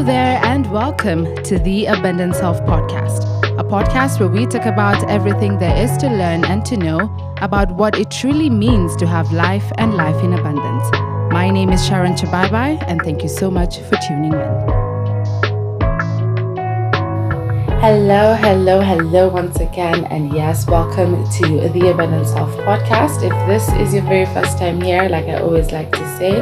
there, and welcome to the Abundance Self Podcast, a podcast where we talk about everything there is to learn and to know about what it truly means to have life and life in abundance. My name is Sharon Chabai, and thank you so much for tuning in. Hello once again, and yes, welcome to the Abundance Self Podcast. If this is your very first time here, like I always like to say,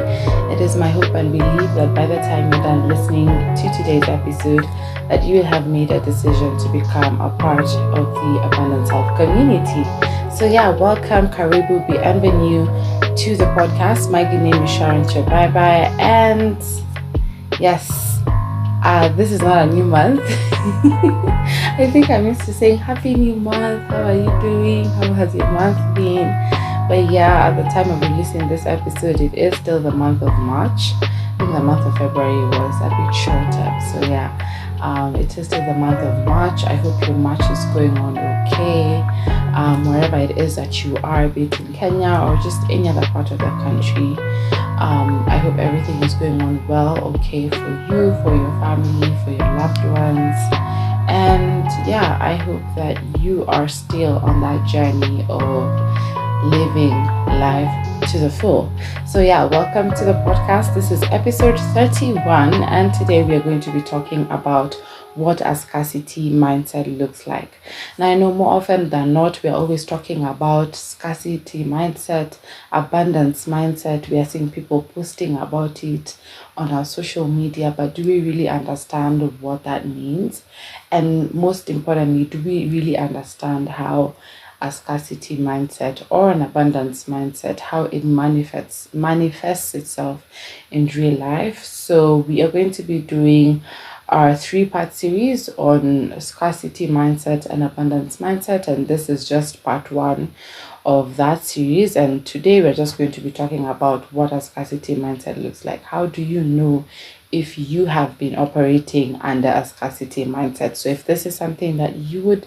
it is my hope and belief that by the time you're done listening to today's episode, that you will have made a decision to become a part of the Abundance Self community. So yeah, welcome, Karibu, bienvenue to the podcast. My good name is Sharon Chabai, and yes, this is not a new month. I think I'm used to saying Happy New Month. How are you doing? How has your month been? But yeah, at the time of releasing this episode, it is still the month of March. I think the month of February was a bit shorter. So yeah, it is still the month of March. I hope your March is going on okay. Wherever it is that you are, be it in Kenya or just any other part of the country. I hope everything is going on well, okay, for you, for your family, for your loved ones. And yeah, I hope that you are still on that journey of living life to the full. So yeah, welcome to the podcast. This is episode 31, and today we are going to be talking about what a scarcity mindset looks like. Now, I know more often than not, we're always talking about scarcity mindset, abundance mindset. We are seeing people posting about it on our social media, but do we really understand what that means? And most importantly, do we really understand how a scarcity mindset or an abundance mindset, how it manifests itself in real life? So we are going to be doing our 3-part series on scarcity mindset and abundance mindset, and this is just part 1 of that series. And today we're just going to be talking about what a scarcity mindset looks like. How do you know if you have been operating under a scarcity mindset? So if this is something that you would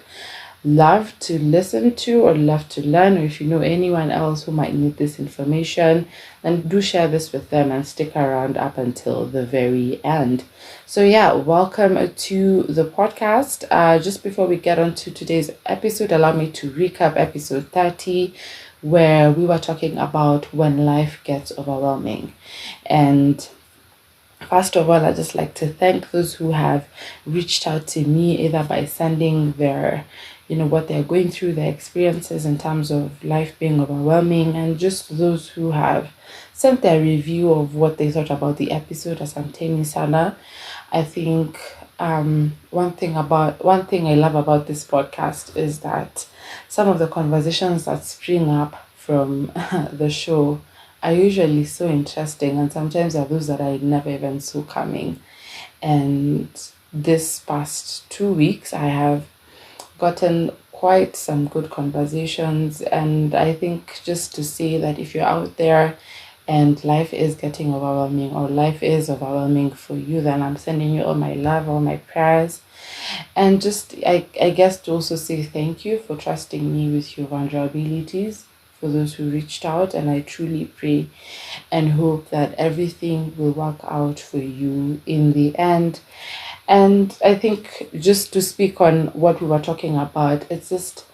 love to listen to or love to learn, or if you know anyone else who might need this information, then do share this with them and stick around up until the very end. So yeah, welcome to the podcast. Just before we get on to today's episode, allow me to recap episode 30, where we were talking about when life gets overwhelming. And first of all, I'd just like to thank those who have reached out to me, either by sending their what they're going through, their experiences in terms of life being overwhelming, and just those who have sent their review of what they thought about the episode. Asanteni sana. I think one thing I love about this podcast is that some of the conversations that spring up from the show are usually so interesting, and sometimes are those that I never even saw coming. And this past 2 weeks, I have gotten quite some good conversations, and I think just to say that if you're out there and life is getting overwhelming, or life is overwhelming for you, then I'm sending you all my love, all my prayers, and just I guess to also say thank you for trusting me with your vulnerabilities, for those who reached out, and I truly pray and hope that everything will work out for you in the end. And I think just to speak on what we were talking about, it's just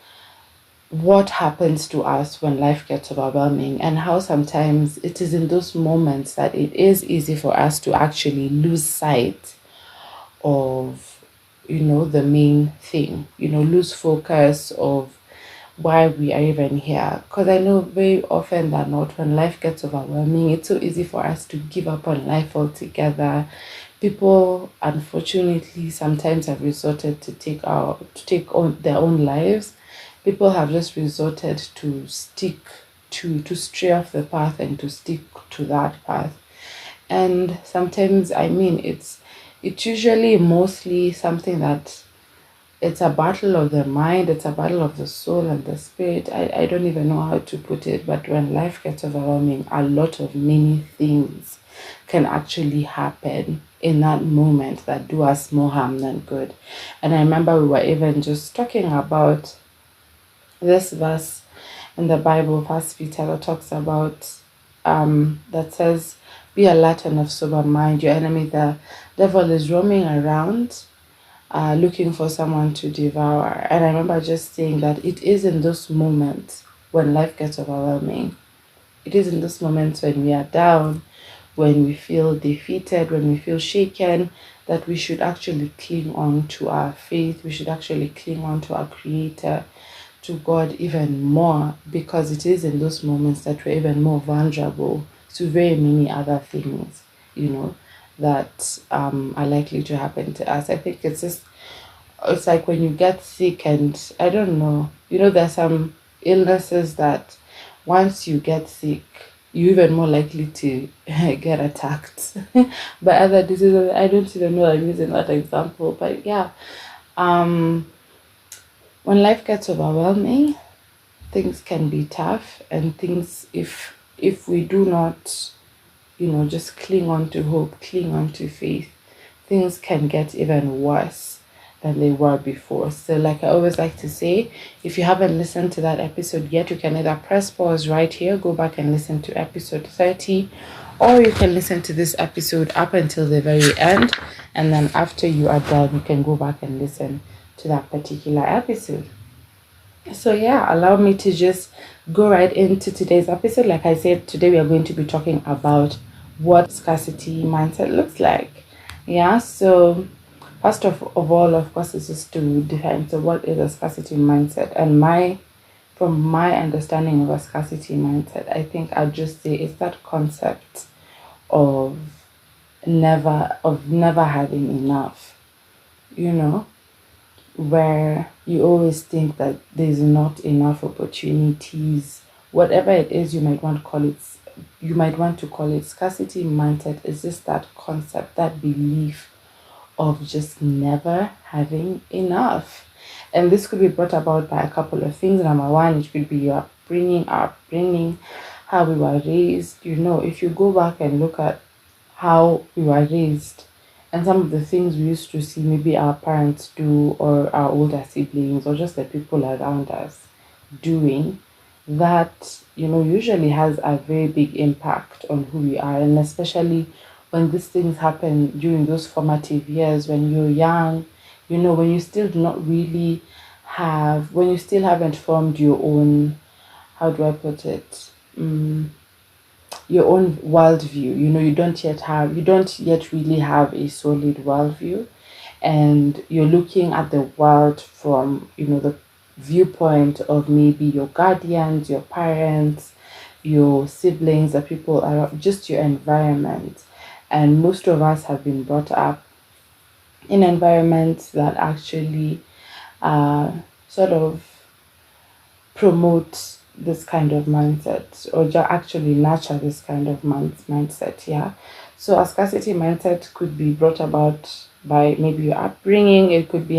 what happens to us when life gets overwhelming, and how sometimes it is in those moments that it is easy for us to actually lose sight of, the main thing, lose focus of why we are even here. Because I know very often than not, when life gets overwhelming, it's so easy for us to give up on life altogether. People, unfortunately, sometimes have resorted to take on their own lives. People have just resorted to stray off the path and to stick to that path. And sometimes, it's usually mostly something that it's a battle of the mind, it's a battle of the soul and the spirit. I don't even know how to put it, but when life gets overwhelming, a lot of many things can actually happen in that moment that do us more harm than good. And I remember we were even just talking about this verse in the Bible, 1 Peter, that talks about that says, "Be alert and of sober mind. Your enemy, the devil, is roaming around, looking for someone to devour." And I remember just saying that it is in those moments when life gets overwhelming. It is in those moments when we are down, when we feel defeated, when we feel shaken, that we should actually cling on to our faith. We should actually cling on to our Creator, to God even more, because it is in those moments that we're even more vulnerable to very many other things, that are likely to happen to us. I think it's like when you get sick, and I don't know, there's some illnesses that once you get sick, you're even more likely to get attacked by other diseases. I don't even know I'm using that example, but yeah. When life gets overwhelming, things can be tough, and things, if we do not, just cling on to hope, cling on to faith, things can get even worse than they were before. So like I always like to say, if you haven't listened to that episode yet, you can either press pause right here, go back and listen to episode 30, or you can listen to this episode up until the very end, and then after you are done, you can go back and listen to that particular episode. So yeah, allow me to just go right into today's episode. Like I said, today we are going to be talking about what scarcity mindset looks like. Yeah, so first of all, of course, is just to define, so what is a scarcity mindset? And from my understanding of a scarcity mindset, I think I'd just say it's that concept of never having enough, where you always think that there's not enough opportunities. Whatever it is you might want to call it, scarcity mindset is just that concept, that belief of just never having enough. And this could be brought about by a couple of things. Number one, it could be your upbringing, how we were raised. If you go back and look at how we were raised, and some of the things we used to see maybe our parents do, or our older siblings, or just the people around us doing, that usually has a very big impact on who we are. And especially when these things happen during those formative years, when you're young, when you still do not really when you still haven't formed your own, how do I put it, your own worldview. You don't yet really have a solid worldview, and you're looking at the world from the viewpoint of maybe your guardians, your parents, your siblings, the people around, just your environment. And most of us have been brought up in environments that actually sort of promote this kind of mindset, or actually nurture this kind of mindset. Yeah, so a scarcity mindset could be brought about by maybe your upbringing. It could be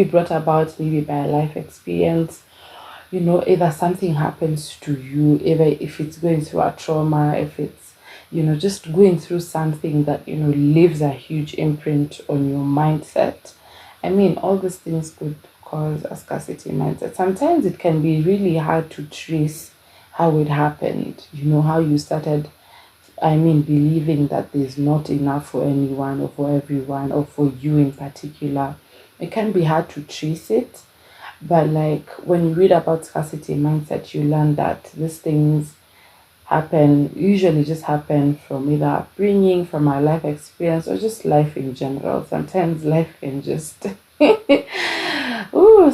brought about maybe by a life experience. Either something happens to you, either if it's going through a trauma, if it's just going through something that leaves a huge imprint on your mindset. I mean, all these things could cause a scarcity mindset. Sometimes it can be really hard to trace how it happened, how you started, believing that there's not enough for anyone, or for everyone, or for you in particular. It can be hard to trace it, but like when you read about scarcity mindset, you learn that these things usually just happen from either upbringing, from our life experience, or just life in general. Sometimes life can just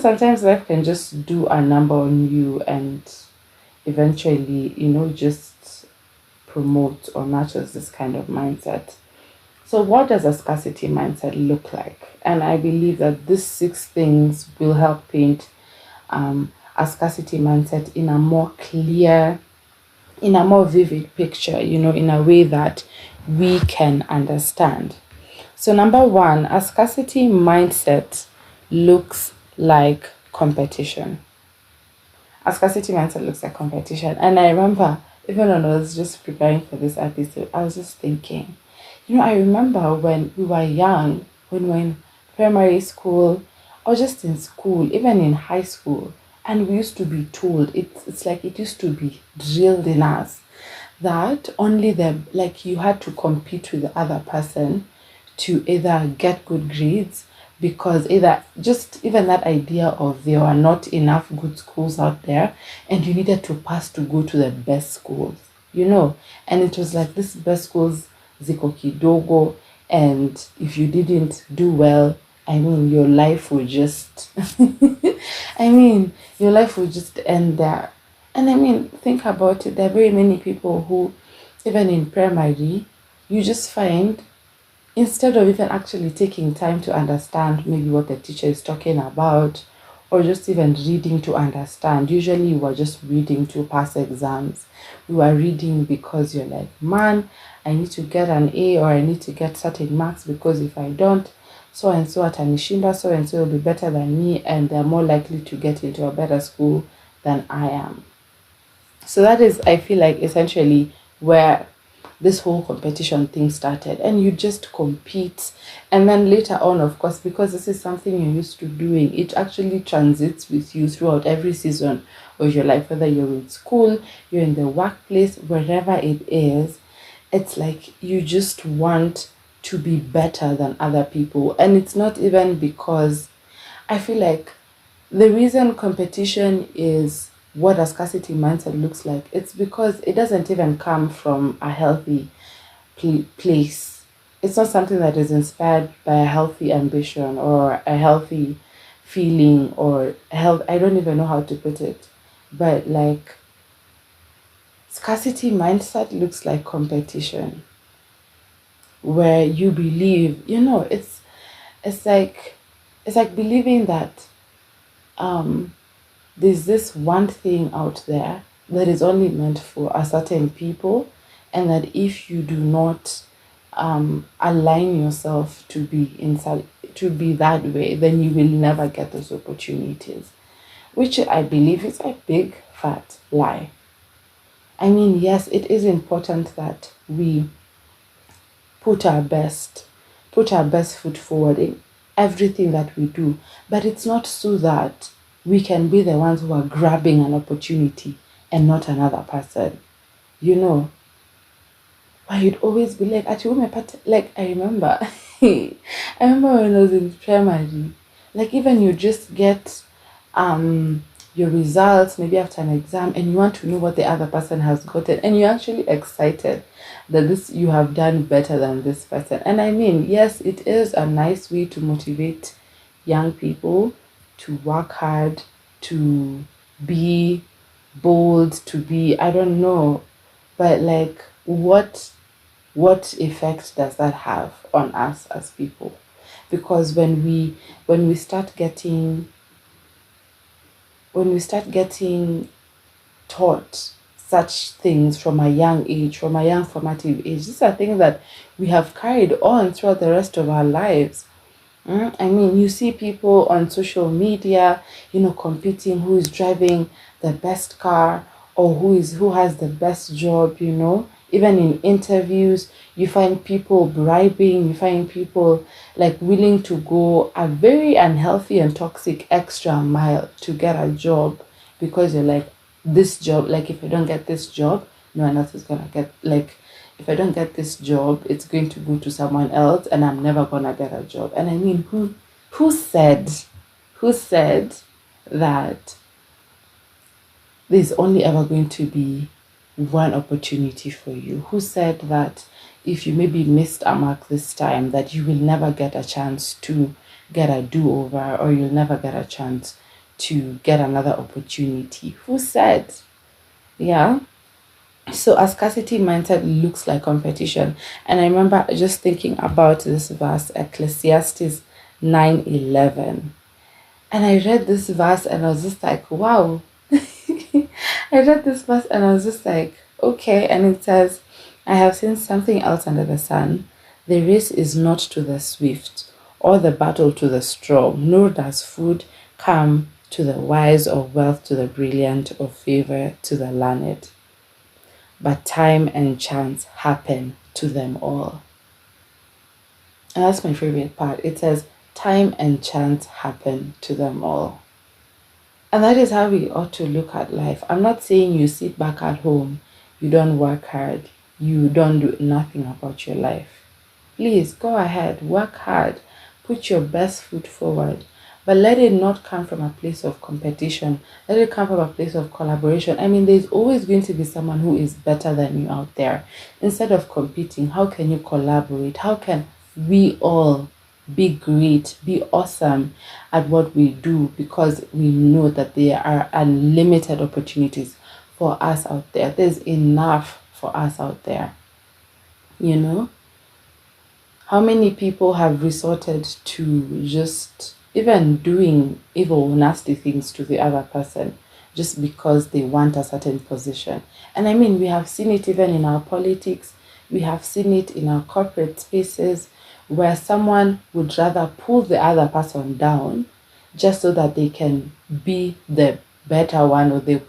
sometimes life can just do a number on you, and eventually, just promote or nurtures this kind of mindset. So what does a scarcity mindset look like? And I believe that these 6 things will help paint a scarcity mindset in a more clear, in a more vivid picture, in a way that we can understand. So number 1, a scarcity mindset looks like competition. A scarcity mindset looks like competition. And I remember, even when I was just preparing for this episode, I was just thinking, I remember when we were young, when we were in primary school, or just in school, even in high school, And we used to be told, it's like it used to be drilled in us that only like you had to compete with the other person to either get good grades, because either just even that idea of there are not enough good schools out there and you needed to pass to go to the best schools, and it was like this best schools ziko kidogo, and if you didn't do well, I mean your life would just I mean your life would just end there. And I mean, think about it, there are very many people who, even in primary, you just find, instead of even actually taking time to understand maybe what the teacher is talking about, or just even reading to understand, usually you are just reading to pass exams. You are reading because you're like, man, I need to get an A, or I need to get certain marks, because if I don't, so and so atanishinda, so and so will be better than me, and they're more likely to get into a better school than I am. So that is, I feel like, essentially where this whole competition thing started, and you just compete. And then later on, of course, because this is something you're used to doing, it actually transits with you throughout every season of your life, whether you're in school, you're in the workplace, wherever it is. It's like you just want to be better than other people. And it's not even because, I feel like the reason competition is what a scarcity mindset looks like, it's because it doesn't even come from a healthy place. It's not something that is inspired by a healthy ambition or a healthy feeling or health. I don't even know how to put it. But like, scarcity mindset looks like competition, where you believe, it's like believing that there's this one thing out there that is only meant for a certain people, and that if you do not align yourself to be inside, to be that way, then you will never get those opportunities, which I believe is a big fat lie. I mean, yes, it is important that we put our best foot forward in everything that we do, but it's not so that we can be the ones who are grabbing an opportunity and not another person. Why you'd always be like, like, I remember I remember when I was in primary, like, even you just get your results maybe after an exam, and you want to know what the other person has gotten, and you're actually excited that this you have done better than this person. And I mean, yes, it is a nice way to motivate young people to work hard, to be bold, to be, I don't know, but like, what effect does that have on us as people? Because when we start getting taught such things from a young age, from a young formative age, these are things that we have carried on throughout the rest of our lives. I mean, you see people on social media, competing who is driving the best car, or who has the best job, Even in interviews, you find people bribing, you find people like willing to go a very unhealthy and toxic extra mile to get a job, because you're like, this job, like, if I don't get this job, no one else is gonna get, like, if I don't get this job, it's going to go to someone else and I'm never gonna get a job. And I mean, who said that there's only ever going to be one opportunity for you? Who said that if you maybe missed a mark this time, that you will never get a chance to get a do-over, or you'll never get a chance to get another opportunity? Who said? Yeah. So a scarcity mindset looks like competition. And I remember just thinking about this verse, Ecclesiastes 9:11. And I read this verse and I was just like, wow. I read this verse and I was just like, okay. And it says, I have seen something else under the sun. The race is not to the swift, or the battle to the strong, nor does food come to the wise, or wealth to the brilliant, or favor to the learned. But time and chance happen to them all. And that's my favorite part. It says, time and chance happen to them all. And that is how we ought to look at life. I'm not saying you sit back at home, you don't work hard, you don't do nothing about your life. Please go ahead, work hard, put your best foot forward, but let it not come from a place of competition. Let it come from a place of collaboration. I mean, there's always going to be someone who is better than you out there. Instead of competing, how can you collaborate? How can we all be great, be awesome at what we do, because we know that there are unlimited opportunities for us out there. There's enough for us out there, you know? How many people have resorted to just even doing evil, nasty things to the other person just because they want a certain position? And I mean, we have seen it even in our politics, we have seen it in our corporate spaces, where someone would rather pull the other person down just so that they can be the better one, or they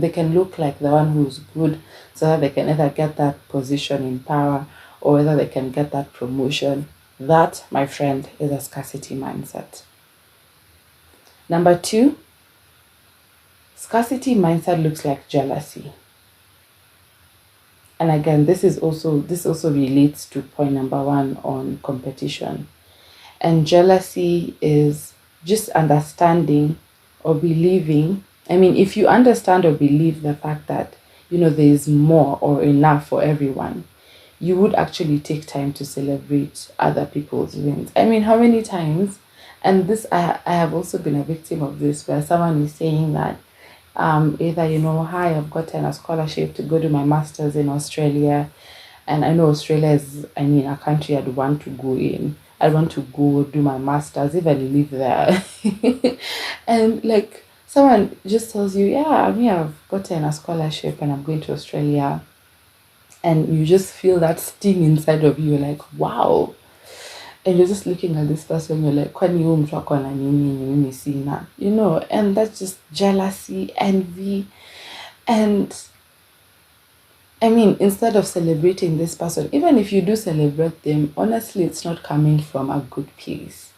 can look like the one who's good, so that they can either get that position in power or whether they can get that promotion. That, my friend, is a scarcity mindset. Number 2, scarcity mindset looks like jealousy. And again, this also relates to point number 1 on competition. And jealousy is just understanding or believing. I mean, if you understand or believe the fact that, there is more or enough for everyone, you would actually take time to celebrate other people's wins. I mean, how many times, and this, I have also been a victim of this, where someone is saying that either, hi, I've gotten a scholarship to go do my master's in Australia. And I know Australia is, a country I'd want to go in. I want to go do my master's, even live there. And like, someone just tells you, yeah, I've gotten a scholarship and I'm going to Australia. And you just feel that sting inside of you, like, wow. And you're just looking at this person, you're like, and that's just jealousy, envy. And I mean, instead of celebrating this person, even if you do celebrate them, honestly, it's not coming from a good place.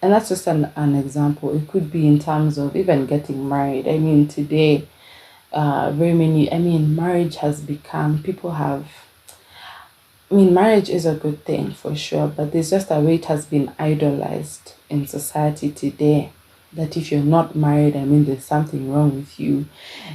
And that's just an example. It could be in terms of even getting married. I mean, today, marriage has become, marriage is a good thing for sure, but there's just a way it has been idolized in society today, that if you're not married, there's something wrong with you.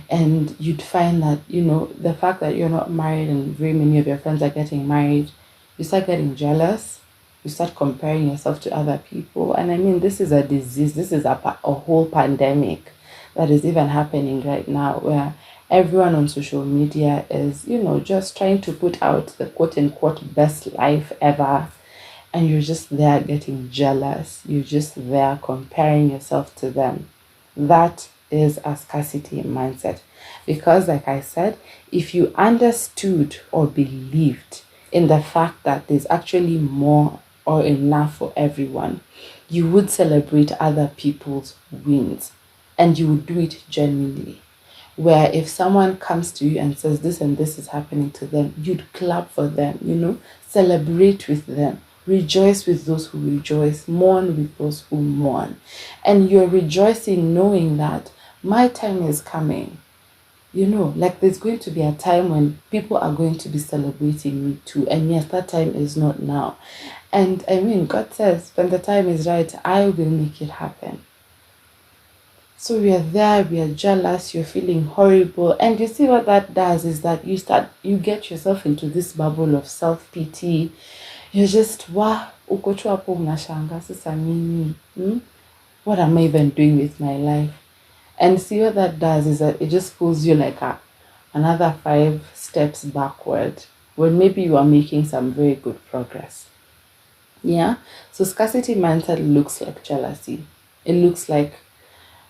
And you'd find that, the fact that you're not married and very many of your friends are getting married, you start getting jealous, you start comparing yourself to other people. And this is a disease, this is a whole pandemic that is even happening right now, where everyone on social media is, just trying to put out the quote-unquote best life ever. And you're just there getting jealous. You're just there comparing yourself to them. That is a scarcity mindset. Because like I said, if you understood or believed in the fact that there's actually more or enough for everyone, you would celebrate other people's wins. And you would do it genuinely. Where if someone comes to you and says this and this is happening to them, you'd clap for them, celebrate with them. Rejoice with those who rejoice, mourn with those who mourn. And you're rejoicing knowing that my time is coming. Like there's going to be a time when people are going to be celebrating me too. And yes, that time is not now. And God says, when the time is right, I will make it happen. So we are there, we are jealous, you're feeling horrible. And you see what that does is that you get yourself into this bubble of self-pity. You're just, uko tu hapo unashanga sasa mimi. What am I even doing with my life? And see what that does is that it just pulls you like another 5 steps backward, when maybe you are making some very good progress. Yeah? So scarcity mindset looks like jealousy. It looks like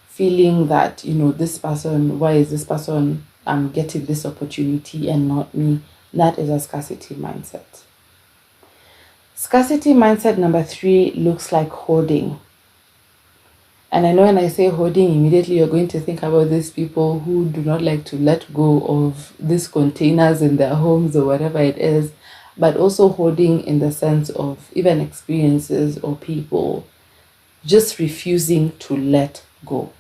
feeling that, this person, why is this person getting this opportunity and not me? That is a scarcity mindset. Scarcity mindset number 3 looks like hoarding. And I know when I say hoarding, immediately you're going to think about these people who do not like to let go of these containers in their homes or whatever it is, but also hoarding in the sense of even experiences or people just refusing to let go.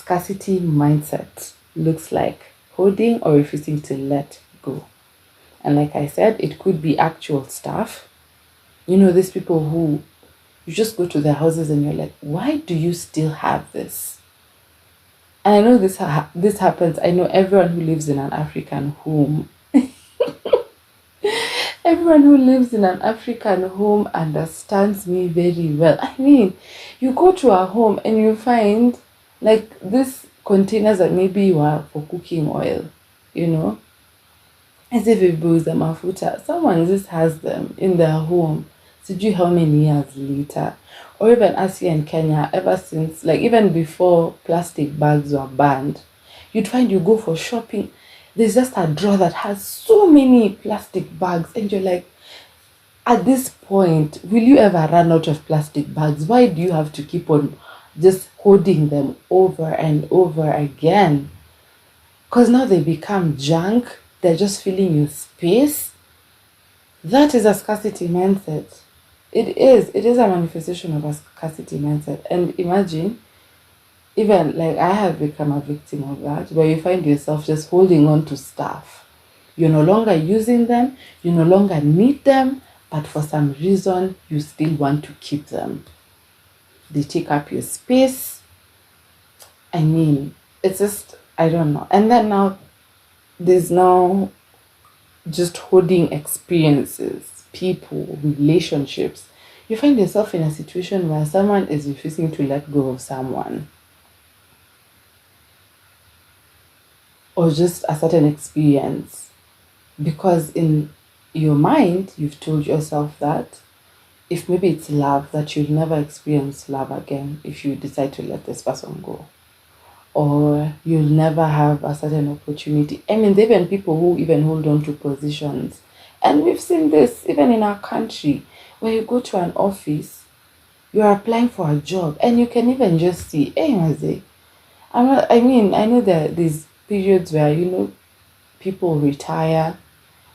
scarcity mindset looks like: holding or refusing to let go. And like I said, it could be actual stuff. These people who you just go to their houses and you're like, why do you still have this? And I know this happens. I know everyone who lives in an African home. Everyone who lives in an African home understands me very well. I mean, you go to a home and you find like these containers that maybe were for cooking oil, as if it was a mafuta. Someone just has them in their home. Sijui how many years later. Or even as here in Kenya, ever since, like even before plastic bags were banned, you'd find you go for shopping, there's just a drawer that has so many plastic bags, and you're like, at this point, will you ever run out of plastic bags? Why do you have to keep on just holding them over and over again? Because now they become junk, they're just filling your space. That is a scarcity mindset. It is a manifestation of a scarcity mindset. And imagine, even like I have become a victim of that, where you find yourself just holding on to stuff. You're no longer using them, you no longer need them, but for some reason you still want to keep them. They take up your space. I mean, it's just, I don't know. And then now there's now just holding experiences, people, relationships. You find yourself in a situation where someone is refusing to let go of someone, or just a certain experience, because in your mind you've told yourself that if maybe it's love, that you'll never experience love again if you decide to let this person go, or you'll never have a certain opportunity. I mean, there have been people who even hold on to positions, and we've seen this even in our country, where you go to an office, you're applying for a job, and you can even just see, hey, Maze, I know that there's periods where people retire,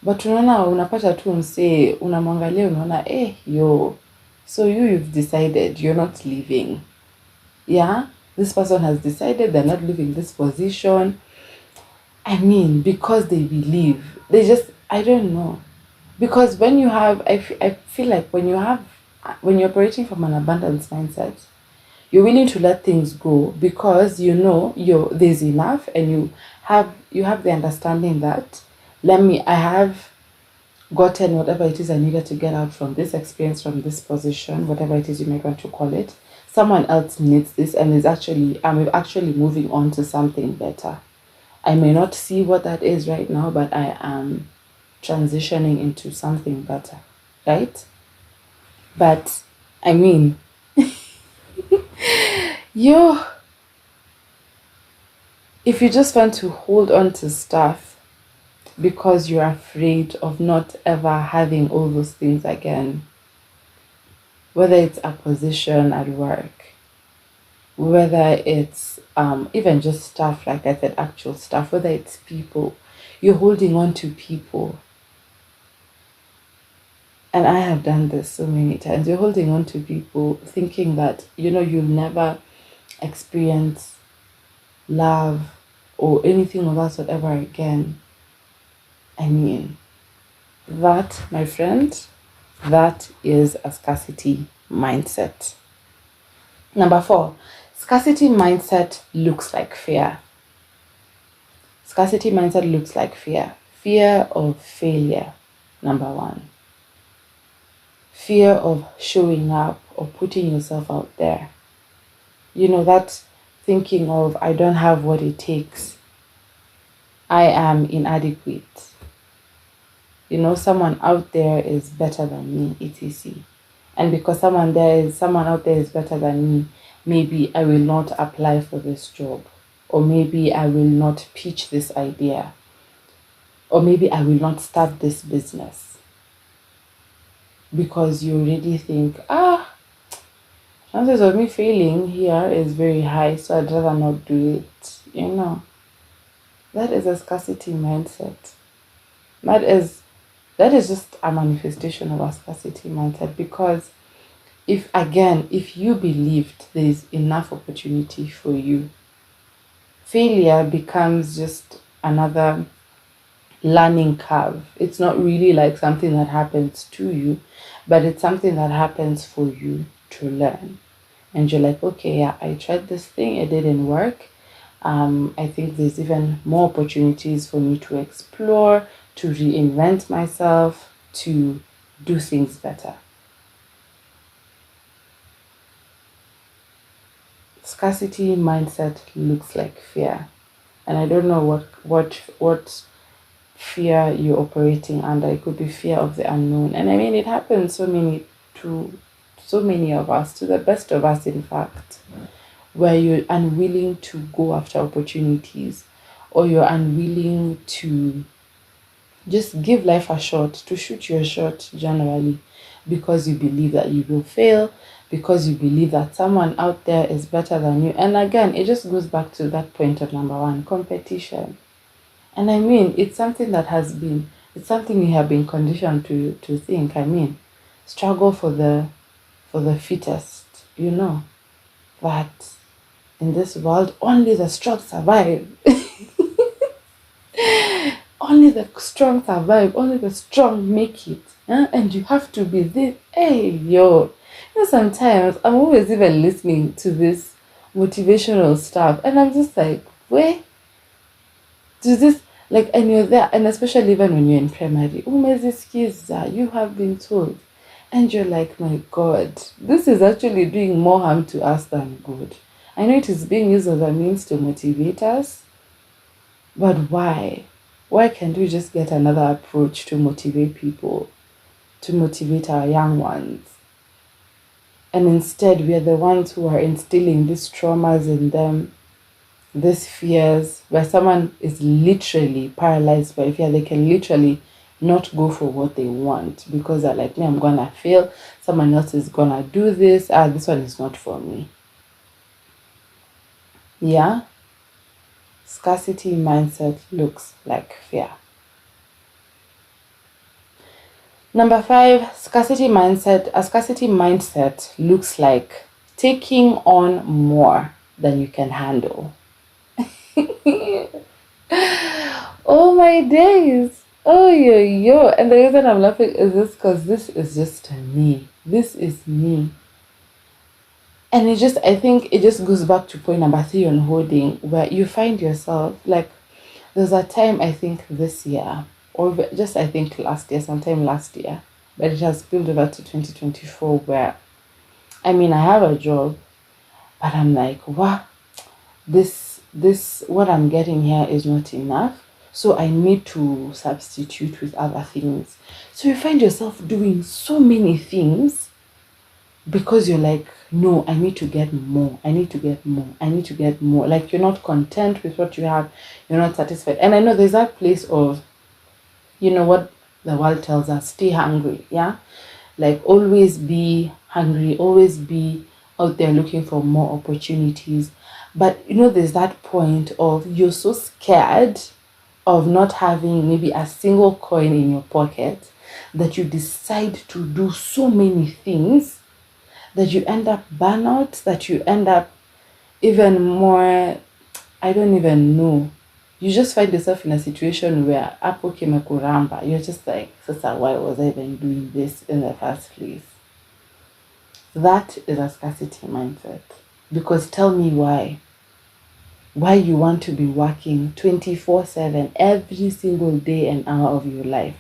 but unaona unapata tu msee unamwangalia unaona so you've decided you're not leaving. Yeah, this person has decided they're not leaving this position. I mean, because they believe, I don't know. Because when you have, I feel like when you're operating from an abundance mindset, you're willing to let things go because there's enough, and you have the understanding that I have gotten whatever it is I needed to get out from this experience, from this position, whatever it is you may want to call it. Someone else needs this, and I'm actually moving on to something better. I may not see what that is right now, but I am transitioning into something better, right? But I mean, if you just want to hold on to stuff because you're afraid of not ever having all those things again, whether it's a position at work, whether it's even just stuff, like I said, actual stuff, whether it's people, you're holding on to people. And I have done this so many times. You're holding on to people thinking that, you'll never experience love or anything of that sort ever again. I mean, that, my friend, that is a scarcity mindset. Number 4, scarcity mindset looks like fear. Scarcity mindset looks like fear. Fear of failure, number 1. Fear of showing up or putting yourself out there. That thinking of, I don't have what it takes. I am inadequate. Someone out there is better than me, etc. And because someone out there is better than me, maybe I will not apply for this job, or maybe I will not pitch this idea, or maybe I will not start this business, because you already think, chances of me failing here is very high, so I'd rather not do it. That is a scarcity mindset. That is just a manifestation of a scarcity mindset, because if you believed there's enough opportunity for you, failure becomes just another learning curve. It's not really like something that happens to you, but it's something that happens for you to learn. And you're like, okay, yeah, I tried this thing, it didn't work. I think there's even more opportunities for me to explore, to reinvent myself, to do things better. Scarcity mindset looks like fear. And I don't know what fear you're operating under. It could be fear of the unknown. And I mean, it happens to so many of us, to the best of us, in fact, where you're unwilling to go after opportunities, or you're unwilling to just give life a shot, to shoot your shot generally, because you believe that you will fail, because you believe that someone out there is better than you. And again, it just goes back to that point of number one, competition. And I mean, it's something it's something you have been conditioned to think. I mean, struggle for the fittest, that in this world only the strong survive. Only the strong survive, only the strong make it. And you have to be this. Hey, yo. Sometimes I'm always even listening to this motivational stuff, and I'm just like, where does this, like, and you're there, and especially even when you're in primary, you have been told, and you're like, my God, this is actually doing more harm to us than good. I know it is being used as a means to motivate us, but why? Why can't we just get another approach to motivate people, to motivate our young ones? And instead, we are the ones who are instilling these traumas in them, these fears, where someone is literally paralyzed by fear. They can literally not go for what they want because they're like, me, I'm gonna fail. Someone else is gonna do this. This one is not for me. Yeah? Scarcity mindset looks like fear. Number 5, a scarcity mindset looks like taking on more than you can handle. Oh my days. Oh yo. And the reason I'm laughing is this because this is just me. This is me. And I think it just goes back to point number 3 on holding, where you find yourself, like, there's a time, I think this year, or just I think sometime last year, but it has spilled over to 2024, where, I mean, I have a job, but I'm like, wow, this, what I'm getting here is not enough, so I need to substitute with other things. So you find yourself doing so many things because you're like, no, I need to get more. Like, you're not content with what you have. You're not satisfied. And I know there's that place of, what the world tells us, stay hungry, yeah? Like, always be hungry, always be out there looking for more opportunities. But, there's that point of you're so scared of not having maybe a single coin in your pocket that you decide to do so many things that you end up burnout, that you end up even more, I don't even know. You just find yourself in a situation where apo kimekuramba. You're just like, Sasa, why was I even doing this in the first place? That is a scarcity mindset. Because tell me why. Why you want to be working 24/7 every single day and hour of your life.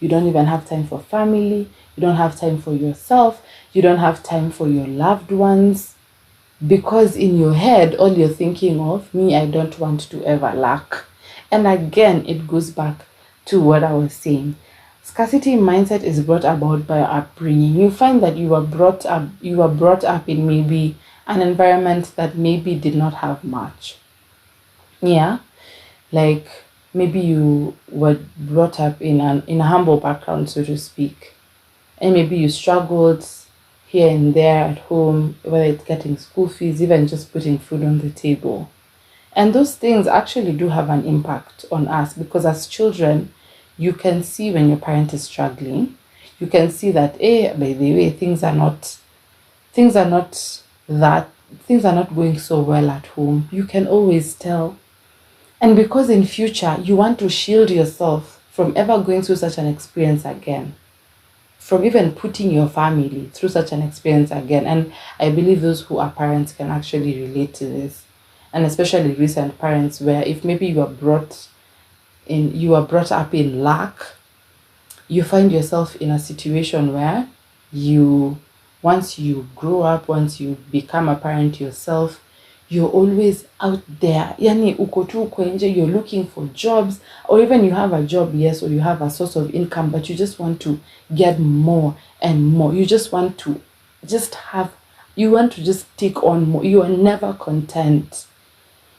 You don't even have time for family. You don't have time for yourself. You don't have time for your loved ones. Because in your head, all you're thinking of, me, I don't want to ever lack. And again, it goes back to what I was saying. Scarcity mindset is brought about by upbringing. You find that you were brought up in maybe an environment that maybe did not have much. Yeah, like maybe you were brought up in a humble background, so to speak, and maybe you struggled here and there at home, whether it's getting school fees, even just putting food on the table. And those things actually do have an impact on us, because as children, you can see when your parent is struggling. You can see that, by the way, things are not going so well at home. You can always tell. And because in future you want to shield yourself from ever going through such an experience again, from even putting your family through such an experience again. And I believe those who are parents can actually relate to this, and especially recent parents, where if maybe you are brought up in lack, you find yourself in a situation where you once you grow up, once you become a parent yourself, you're always out there. Yani uko tu uko nje, you're looking for jobs, or even you have a job, yes, or you have a source of income, but you just want to get more and more. You just want to just take on more. You are never content.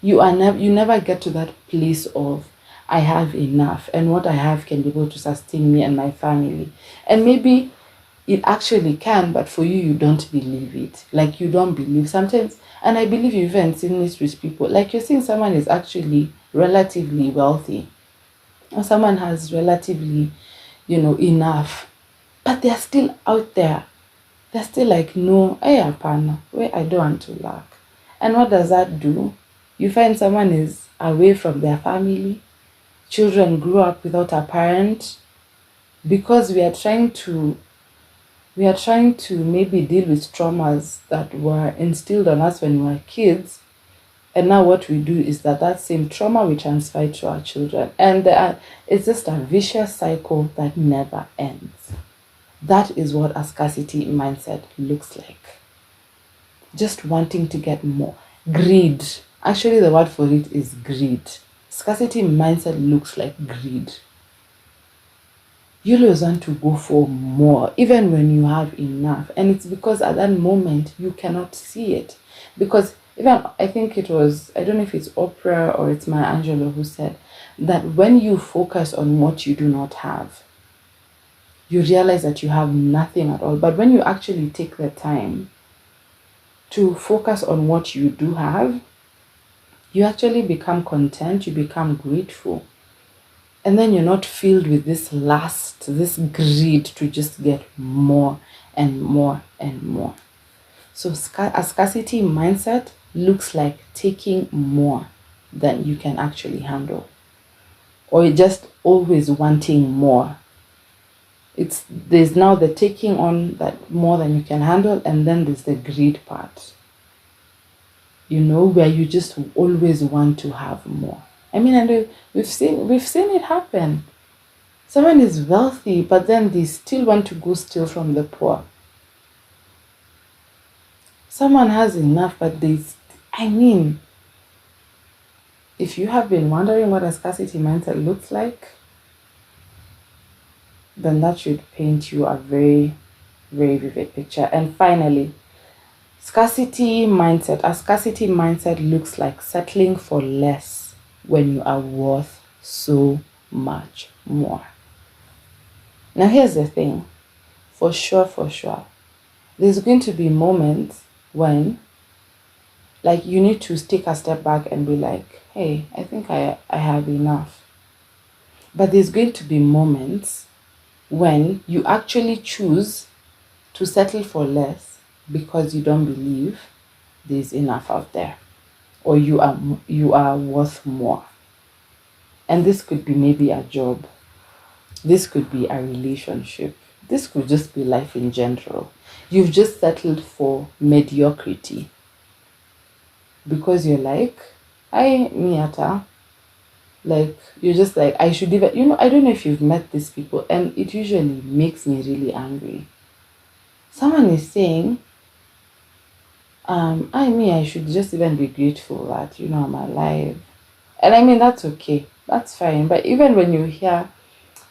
You never get to that place of, I have enough, and what I have can be able to sustain me and my family. And maybe it actually can, but for you, you don't believe it. Like, you don't believe sometimes. And I believe you've even seen this with people. Like, you're seeing someone is actually relatively wealthy, or someone has relatively, enough, but they're still out there. They're still like, no, apana, where I don't want to lack. And what does that do? You find someone is away from their family. Children grew up without a parent, because we are trying to maybe deal with traumas that were instilled on us when we were kids. And now what we do is that same trauma we transfer to our children. And it's just a vicious cycle that never ends. That is what a scarcity mindset looks like. Just wanting to get more. Greed. Actually, the word for it is greed. Scarcity mindset looks like greed. You always want to go for more, even when you have enough. And it's because at that moment, you cannot see it. Because even, I think it was, I don't know if it's Oprah or it's Maya Angelou who said that when you focus on what you do not have, you realize that you have nothing at all. But when you actually take the time to focus on what you do have, you actually become content, you become grateful. And then you're not filled with this greed to just get more and more and more. So a scarcity mindset looks like taking more than you can actually handle, or just always wanting more. There's now the taking on that more than you can handle, and then there's the greed part, where you just always want to have more. I mean, and we've seen it happen. Someone is wealthy, but then they still want to go steal from the poor. Someone has enough, but if you have been wondering what a scarcity mindset looks like, then that should paint you a very, very vivid picture. And finally, a scarcity mindset looks like settling for less when you are worth so much more. Now, here's the thing. For sure, there's going to be moments when, like, you need to take a step back and be like, hey, I think I have enough. But there's going to be moments when you actually choose to settle for less because you don't believe there's enough out there, or you are worth more. And this could be maybe a job. This could be a relationship. This could just be life in general. You've just settled for mediocrity because you're like, like, you're just like, I should even, I don't know if you've met these people, and it usually makes me really angry. Someone is saying, I should just even be grateful that, I'm alive. And that's okay. That's fine. But even when you hear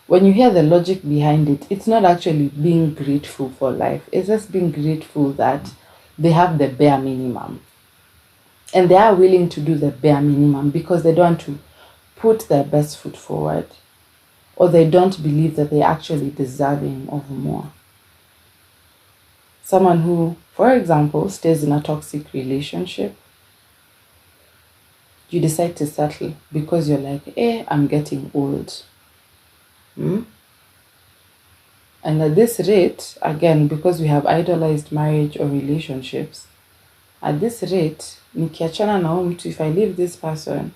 the logic behind it, it's not actually being grateful for life. It's just being grateful that they have the bare minimum. And they are willing to do the bare minimum because they don't want to put their best foot forward, or they don't believe that they're actually deserving of more. Someone who, for example, stays in a toxic relationship, you decide to settle because you're like, I'm getting old. And at this rate, again, because we have idolized marriage or relationships, at this rate, nikiachana na huyu mtu, if I leave this person,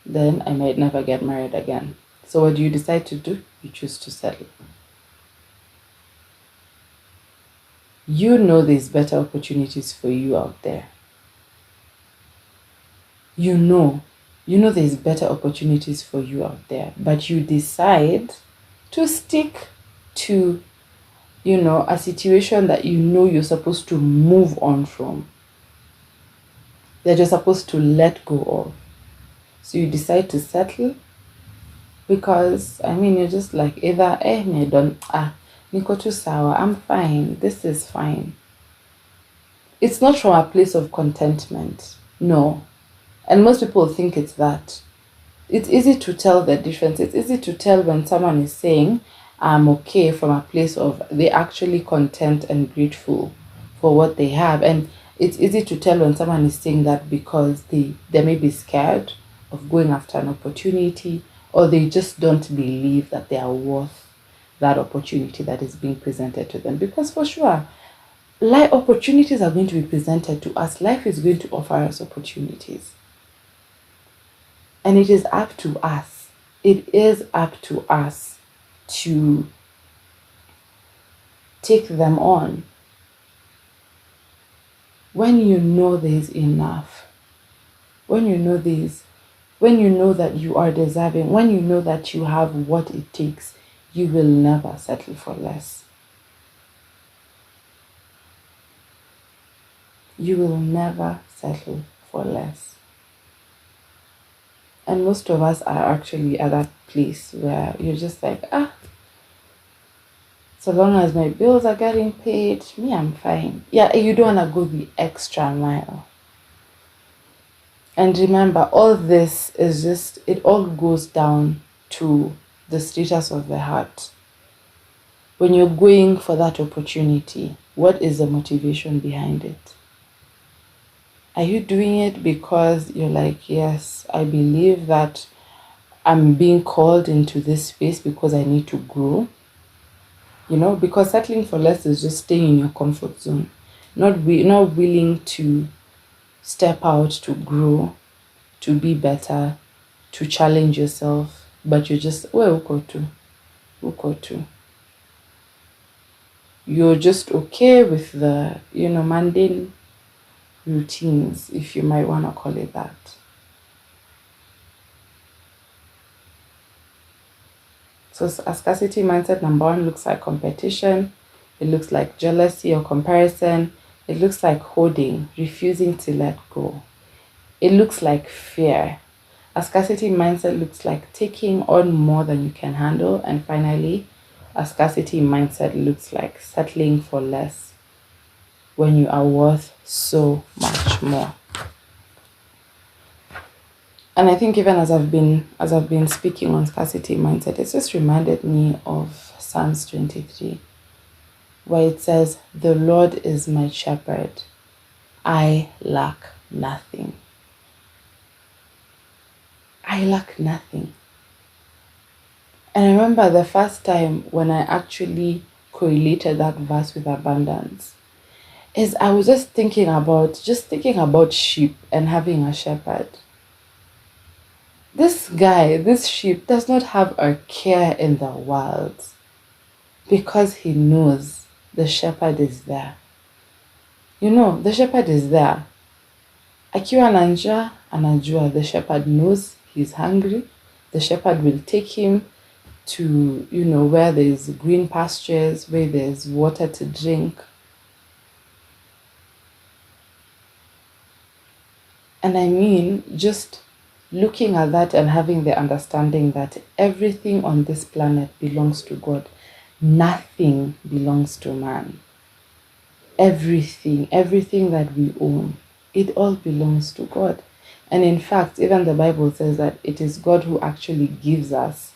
then I might never get married again. So what do you decide to do? You choose to settle. You know there's better opportunities for you out there. You know there's better opportunities for you out there, but you decide to stick to, a situation that you're supposed to move on from, that you're supposed to let go of. So you decide to settle because, you're just like, either, niko tu sawa, I'm fine, this is fine. It's not from a place of contentment, no. And most people think it's that. It's easy to tell the difference. It's easy to tell when someone is saying, I'm okay, from a place of they're actually content and grateful for what they have. And it's easy to tell when someone is saying that because they may be scared of going after an opportunity, or they just don't believe that they are worth that opportunity that is being presented to them. Because for sure, opportunities are going to be presented to us. Life is going to offer us opportunities. And it is up to us. It is up to us to take them on. When you know there's enough, when you know that you are deserving, when you know that you have what it takes, you will never settle for less. You will never settle for less. And most of us are actually at that place where you're just like, so long as my bills are getting paid, me, I'm fine. Yeah, you don't want to go the extra mile. And remember, all this is just, it all goes down to the status of the heart. When you're going for that opportunity, what is the motivation behind it? Are you doing it because you're like, yes, I believe that I'm being called into this space because I need to grow? Because settling for less is just staying in your comfort zone, not willing to step out, to grow, to be better, to challenge yourself, but you're just, you're just okay with the, mundane routines, if you might want to call it that. So a scarcity mindset, number one, looks like competition. It looks like jealousy or comparison. It looks like holding, refusing to let go. It looks like fear. A scarcity mindset looks like taking on more than you can handle. And finally, a scarcity mindset looks like settling for less when you are worth so much more. And I think even as I've been speaking on scarcity mindset, it's just reminded me of Psalms 23, where it says, "The Lord is my shepherd, I lack nothing." I lack nothing. And I remember the first time when I actually correlated that verse with abundance, is I was just thinking about sheep and having a shepherd. This sheep does not have a care in the world because he knows the shepherd is there. The shepherd is there. Akiwa na njaa, anajua. The shepherd knows he's hungry. The shepherd will take him to, where there's green pastures, where there's water to drink. And just looking at that and having the understanding that everything on this planet belongs to God. Nothing belongs to man. Everything that we own, it all belongs to God. And in fact, even the Bible says that it is God who actually gives us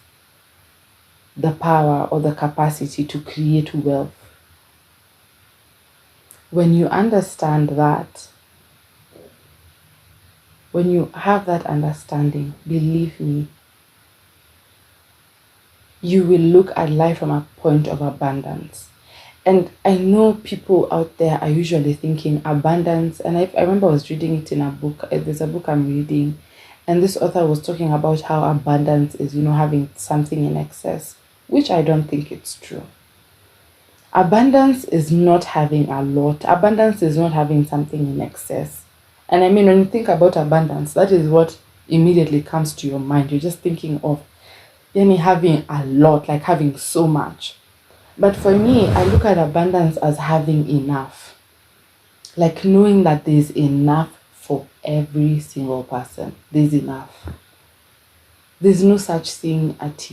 the power or the capacity to create wealth. When you understand that, when you have that understanding, believe me, you will look at life from a point of abundance. And I know people out there are usually thinking abundance. And I remember I was reading it in a book. There's a book I'm reading. And this author was talking about how abundance is, having something in excess, which I don't think it's true. Abundance is not having a lot. Abundance is not having something in excess. And I mean, when you think about abundance, that is what immediately comes to your mind. You're just thinking of having a lot, like having so much. But for me, I look at abundance as having enough. Like knowing that there's enough for every single person. There's enough. There's no such thing at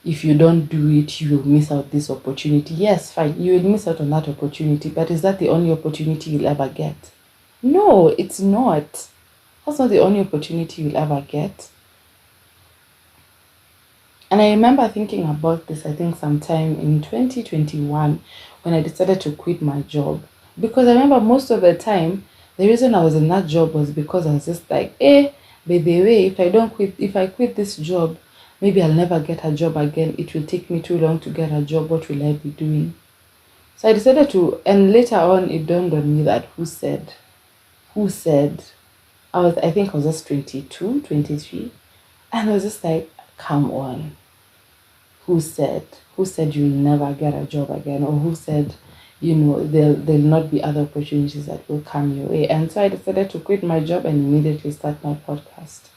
if you don't do it, you will miss out this opportunity. Yes, fine, you will miss out on that opportunity, but is that the only opportunity you'll ever get? No, it's not. That's not the only opportunity you'll ever get. And I remember thinking about this, I think sometime in 2021, when I decided to quit my job. Because I remember most of the time, the reason I was in that job was because I was just like, by the way, if I quit this job, maybe I'll never get a job again. It will take me too long to get a job. What will I be doing? So I decided to, and later on it dawned on me that who said? I think I was just 22, 23. And I was just like, come on. Who said you'll never get a job again? Or who said, there'll not be other opportunities that will come your way? And so I decided to quit my job and immediately start my podcast.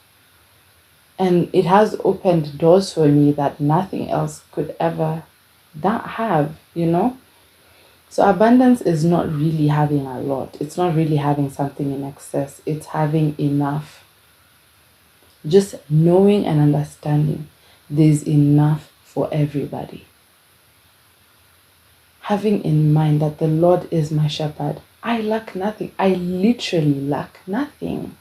And it has opened doors for me that nothing else could ever have. So abundance is not really having a lot. It's not really having something in excess. It's having enough. Just knowing and understanding there's enough for everybody. Having in mind that the Lord is my shepherd. I lack nothing. I literally lack nothing.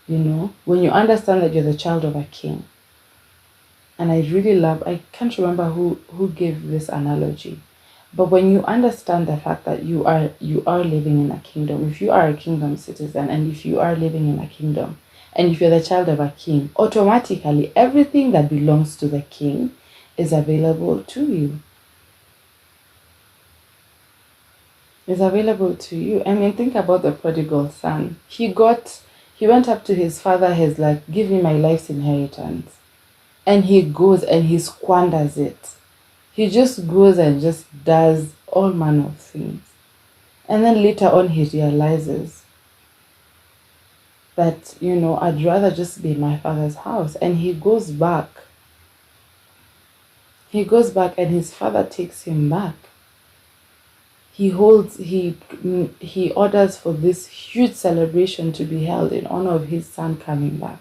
When you understand that you're the child of a king. And I can't remember who gave this analogy. But when you understand the fact that you are living in a kingdom, if you are a kingdom citizen and if you are living in a kingdom, and if you're the child of a king, automatically everything that belongs to the king is available to you. Is available to you. I mean, think about the prodigal son. He went up to his father, he's like, give me my life's inheritance. And he goes and he squanders it. He just goes and just does all manner of things. And then later on he realizes that, I'd rather just be in my father's house. And he goes back. He goes back and his father takes him back. He orders for this huge celebration to be held in honor of his son coming back.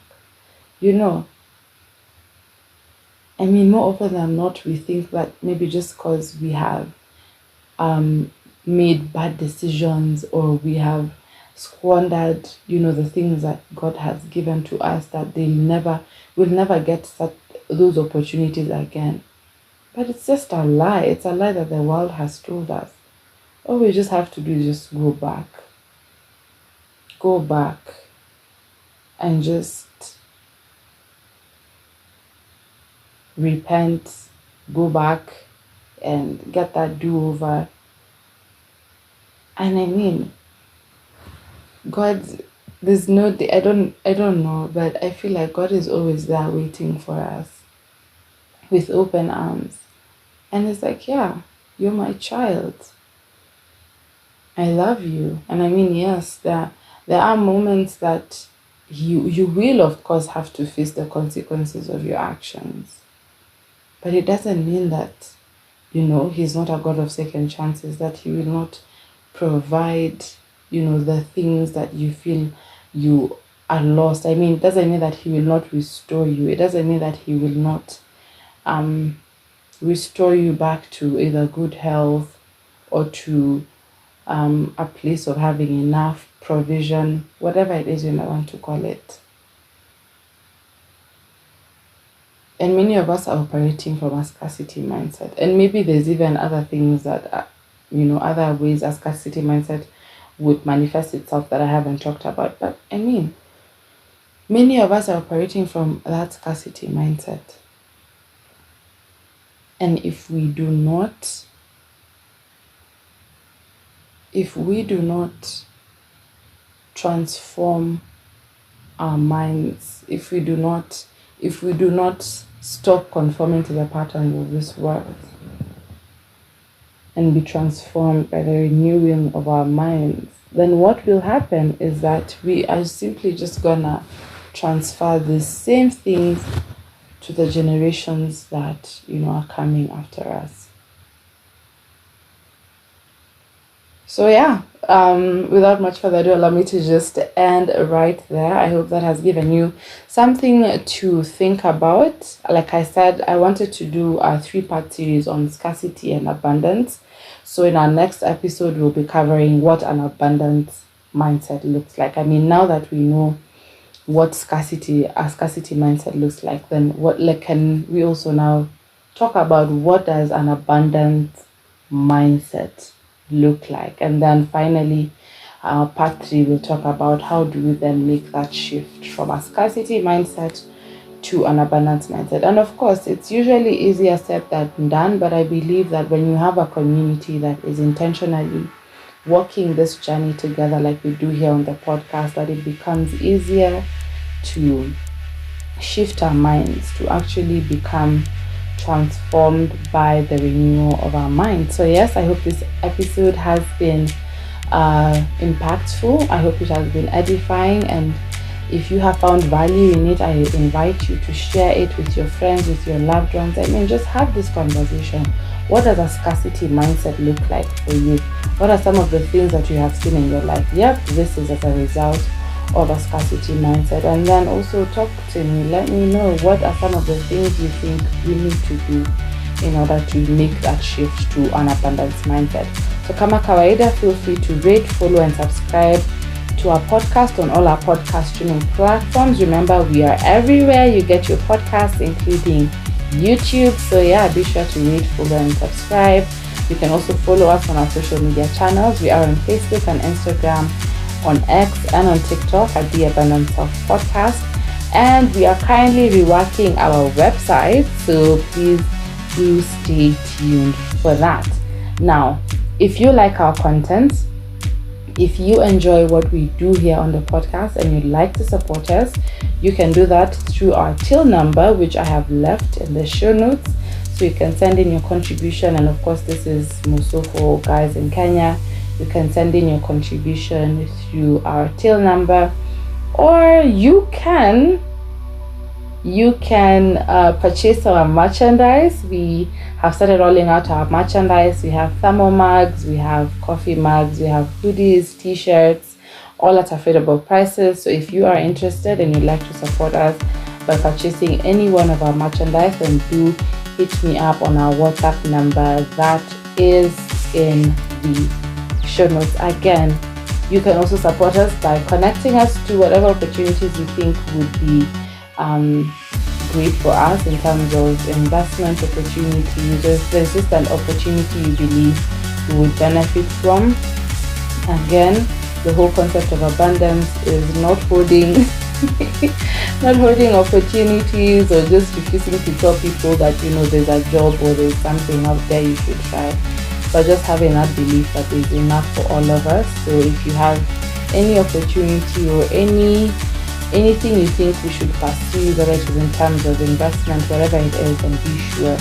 I mean, more often than not, we think that maybe just because we have made bad decisions or we have squandered, the things that God has given to us, that we'll never get those opportunities again. But it's just a lie. It's a lie that the world has told us. All we just have to do is just go back. Go back and just repent, go back and get that do-over. And I mean, God, there's no, I don't know, but I feel like God is always there waiting for us with open arms. And it's like, yeah, you're my child. I love you. And I mean, yes, there are moments that you will, of course, have to face the consequences of your actions. But it doesn't mean that, he's not a God of second chances, that he will not provide, the things that you feel you are lost. I mean, it doesn't mean that he will not restore you. It doesn't mean that he will not restore you back to either good health or to a place of having enough provision, whatever it is you might want to call it. And many of us are operating from a scarcity mindset. And maybe there's even other things that, other ways a scarcity mindset would manifest itself that I haven't talked about. But I mean, many of us are operating from that scarcity mindset. And if we do not transform our minds, if we do not stop conforming to the patterns of this world and be transformed by the renewing of our minds, then what will happen is that we are simply just gonna transfer the same things to the generations that are coming after us. So yeah, without much further ado, allow me to just end right there. I hope that has given you something to think about. Like I said, I wanted to do a 3-part series on scarcity and abundance. So in our next episode, we'll be covering what an abundance mindset looks like. I mean, now that we know what a scarcity mindset looks like, then can we also now talk about what does an abundance mindset look like? And then finally, part 3 will talk about how do we then make that shift from a scarcity mindset to an abundance mindset. And of course, it's usually easier said than done, but I believe that when you have a community that is intentionally walking this journey together, like we do here on the podcast, that it becomes easier to shift our minds, to actually become transformed by the renewal of our mind. So yes, I hope this episode has been impactful. I hope it has been edifying, and if you have found value in it, I invite you to share it with your friends, with your loved ones. I mean, just have this conversation. What does a scarcity mindset look like for you? What are some of the things that you have seen in your life? Yep, this is as a result of a scarcity mindset. And then also talk to me. Let me know what are some of the things you think we need to do in order to make that shift to an abundance mindset. So kama kawaida, feel free to rate, follow, and subscribe to our podcast on all our podcast streaming platforms. Remember, we are everywhere you get your podcasts, including YouTube. So yeah, be sure to rate, follow, and subscribe. You can also follow us on our social media channels. We are on Facebook and Instagram, on X, and on TikTok at The Abundance Self Podcast. And we are currently reworking our website, so please do stay tuned for that. Now, if you like our content, if you enjoy what we do here on the podcast and you'd like to support us, you can do that through our till number, which I have left in the show notes. So you can send in your contribution, and of course this is also for guys in Kenya. You can send in your contribution through our till number, or you can purchase our merchandise. We have started rolling out our merchandise. We have thermal mugs, we have coffee mugs, we have hoodies, t-shirts, all at affordable prices. So if you are interested and you'd like to support us by purchasing any one of our merchandise, then do hit me up on our WhatsApp number that is in the show notes. Again, you can also support us by connecting us to whatever opportunities you think would be great for us in terms of investment opportunities. If there's just an opportunity you believe we would benefit from. Again, the whole concept of abundance is not holding opportunities or just refusing to tell people that there's a job or there's something out there you should try, but just having that belief that there's enough for all of us. So if you have any opportunity or anything you think we should pursue, whether it is in terms of investment, whatever it is, then be sure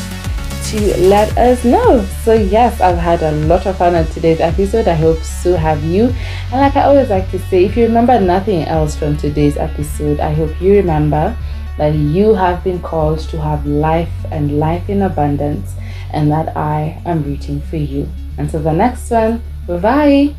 to let us know. So yes, I've had a lot of fun on today's episode. I hope so have you. And like I always like to say, if you remember nothing else from today's episode, I hope you remember that you have been called to have life and life in abundance, and that I am rooting for you. Until the next one, bye-bye.